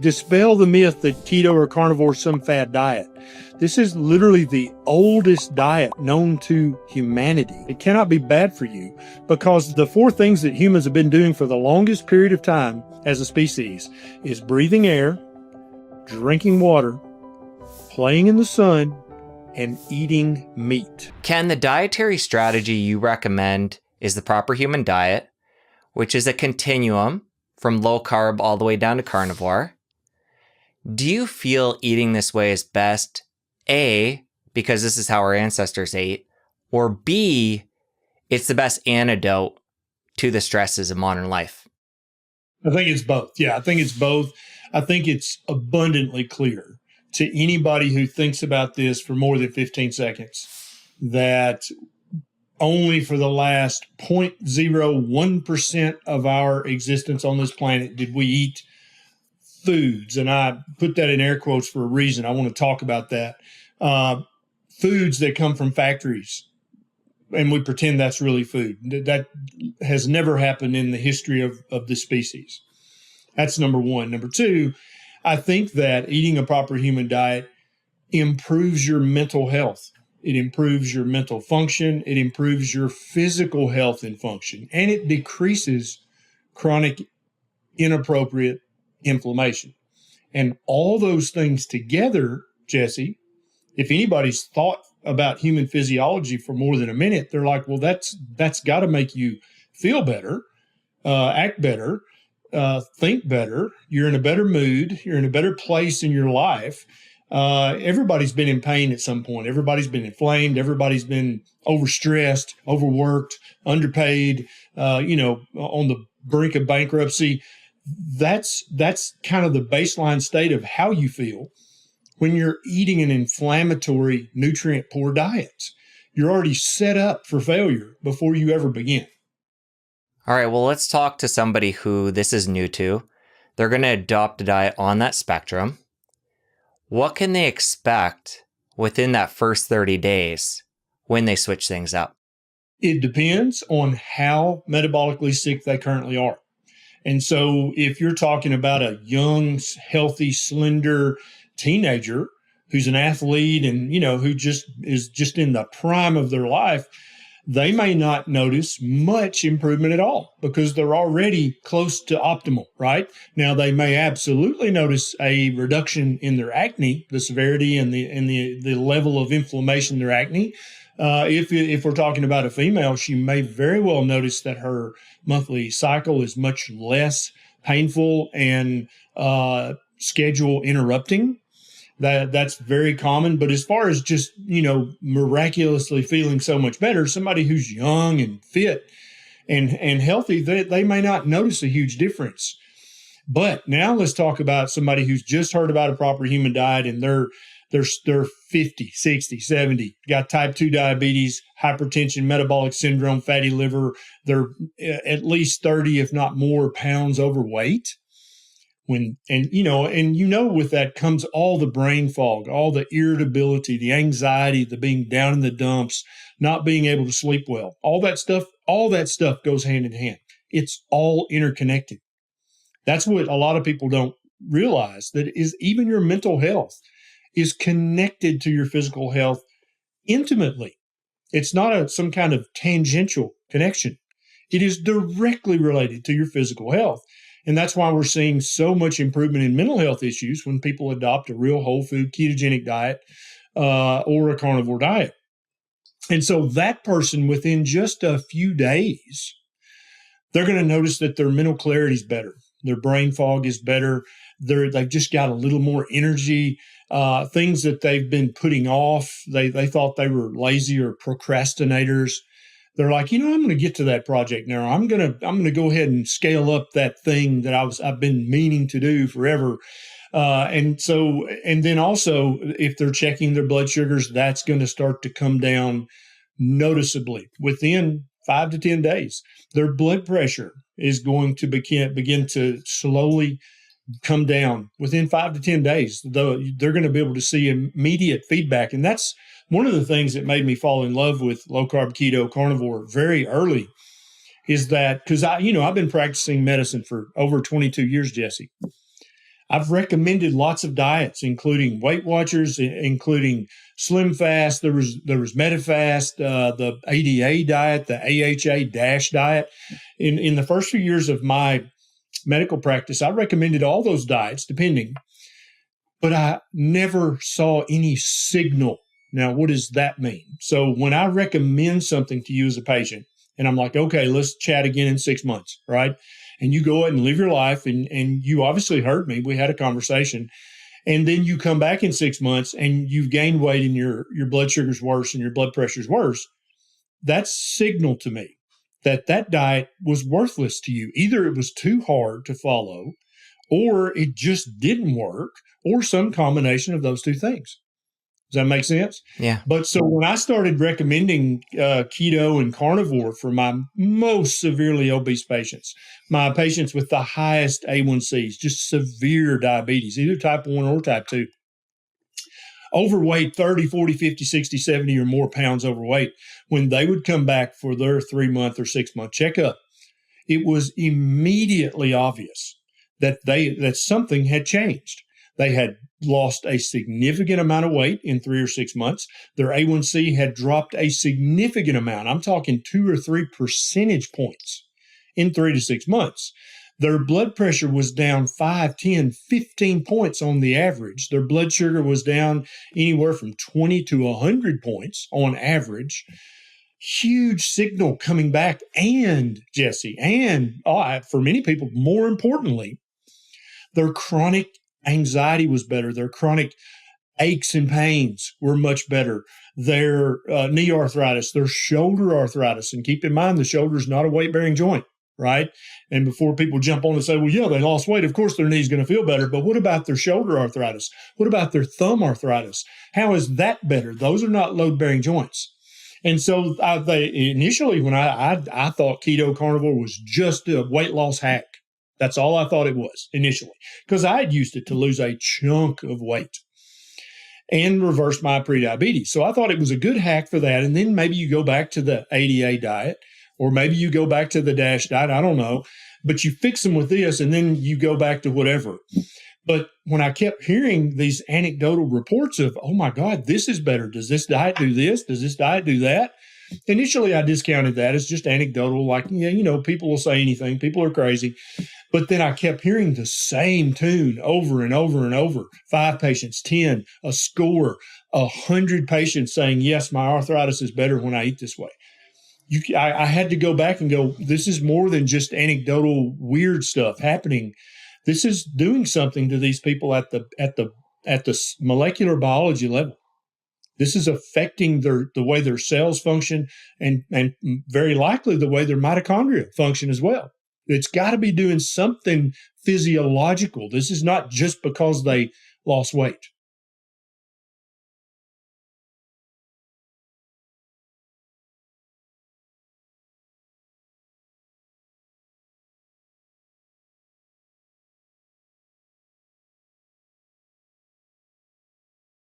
Dispel the myth that keto or carnivore is some fad diet. This is literally the oldest diet known to humanity. It cannot be bad for you because the four things that humans have been doing for the longest period of time as a species is breathing air, drinking water, playing in the sun, and eating meat. Ken, the dietary strategy you recommend is the proper human diet, which is a continuum from low carb all the way down to carnivore. Do you feel eating this way is best, A, because this is how our ancestors ate, or B, it's the best antidote to the stresses of modern life? I think it's both. Yeah, I think it's both. I think it's abundantly clear to anybody who thinks about this for more than 15 seconds that only for the last 0.01% of our existence on this planet did we eat foods, and I put that in air quotes for a reason. I want to talk about that. Foods that come from factories, and we pretend that's really food. That has never happened in the history of the species. That's number one. Number two, I think that eating a proper human diet improves your mental health. It improves your mental function. It improves your physical health and function, and it decreases chronic, inappropriate inflammation. And all those things together, Jesse, if anybody's thought about human physiology for more than a minute, they're like, well, that's got to make you feel better, act better, think better. You're in a better mood. You're in a better place in your life. Everybody's been in pain at some point. Everybody's been inflamed. Everybody's been overstressed, overworked, underpaid, on the brink of bankruptcy. That's kind of the baseline state of how you feel when you're eating an inflammatory, nutrient-poor diet. You're already set up for failure before you ever begin. All right, well, let's talk to somebody who this is new to. They're going to adopt a diet on that spectrum. What can they expect within that first 30 days when they switch things up? It depends on how metabolically sick they currently are. And so if you're talking about a young, healthy, slender teenager who's an athlete and, who just is just in the prime of their life, they may not notice much improvement at all because they're already close to optimal, right? Now, they may absolutely notice a reduction in their acne, the severity and the level of inflammation in their acne. If we're talking about a female, she may very well notice that her monthly cycle is much less painful and schedule interrupting. That's very common. But as far as just, miraculously feeling so much better, somebody who's young and fit and healthy, they may not notice a huge difference. But now let's talk about somebody who's just heard about a proper human diet and they're 50, 60, 70, got type 2 diabetes, hypertension, metabolic syndrome, fatty liver. They're at least 30, if not more, pounds overweight. With that comes all the brain fog, all the irritability, the anxiety, the being down in the dumps, not being able to sleep well. All that stuff goes hand in hand. It's all interconnected. That's what a lot of people don't realize, that is even your mental health is connected to your physical health intimately. It's not some kind of tangential connection. It is directly related to your physical health. And that's why we're seeing so much improvement in mental health issues when people adopt a real whole food ketogenic diet or a carnivore diet. And so that person, within just a few days, they're going to notice that their mental clarity is better. Their brain fog is better. They've just got a little more energy. Things that they've been putting off, they thought they were lazy or procrastinators. They're like, I'm going to get to that project now. I'm going to go ahead and scale up that thing that I've been meaning to do forever. And then also, if they're checking their blood sugars, that's going to start to come down noticeably within 5 to 10 days. Their blood pressure is going to begin to slowly come down within 5 to 10 days. Though they're going to be able to see immediate feedback. And that's one of the things that made me fall in love with low carb, keto, carnivore very early, is that because I've been practicing medicine for over 22 years, Jesse. I've recommended lots of diets, including Weight Watchers, including Slim Fast. There was Medifast, the ADA diet, the AHA DASH diet. In the first few years of my medical practice, I recommended all those diets, depending, but I never saw any signal. Now, what does that mean? So when I recommend something to you as a patient, and I'm like, okay, let's chat again in 6 months, right? And you go ahead and live your life, and you obviously heard me. We had a conversation. And then you come back in 6 months and you've gained weight and your blood sugar's worse and your blood pressure's worse. That's signal to me that diet was worthless to you. Either it was too hard to follow, or it just didn't work, or some combination of those two things. Does that make sense? Yeah. But so when I started recommending keto and carnivore for my most severely obese patients, my patients with the highest A1Cs, just severe diabetes, either type 1 or type 2, overweight, 30, 40, 50, 60, 70 or more pounds overweight, when they would come back for their 3-month or 6-month checkup, it was immediately obvious that something had changed. They had lost a significant amount of weight in 3 or 6 months. Their A1C had dropped a significant amount. I'm talking 2 or 3 percentage points in 3 to 6 months. Their blood pressure was down 5, 10, 15 points on the average. Their blood sugar was down anywhere from 20 to 100 points on average. Huge signal coming back. And, Jesse, for many people, more importantly, their chronic anxiety was better. Their chronic aches and pains were much better. Their knee arthritis, their shoulder arthritis, and keep in mind the shoulder is not a weight-bearing joint, right? And before people jump on and say, well, yeah, they lost weight, of course their knee's going to feel better, but what about their shoulder arthritis? What about their thumb arthritis? How is that better? Those are not load-bearing joints. And so initially when I thought keto carnivore was just a weight loss hack. That's all I thought it was initially, because I had used it to lose a chunk of weight and reverse my prediabetes. So I thought it was a good hack for that. And then maybe you go back to the ADA diet, or maybe you go back to the DASH diet. I don't know. But you fix them with this, and then you go back to whatever. But when I kept hearing these anecdotal reports of, oh, my God, this is better. Does this diet do this? Does this diet do that? Initially, I discounted that as just anecdotal, like, yeah, people will say anything. People are crazy. But then I kept hearing the same tune over and over and over. 5 patients, 10, a score, 100 patients saying, yes, my arthritis is better when I eat this way. I had to go back and go, this is more than just anecdotal weird stuff happening. This is doing something to these people at the molecular biology level. This is affecting the way their cells function and very likely the way their mitochondria function as well. It's got to be doing something physiological. This is not just because they lost weight.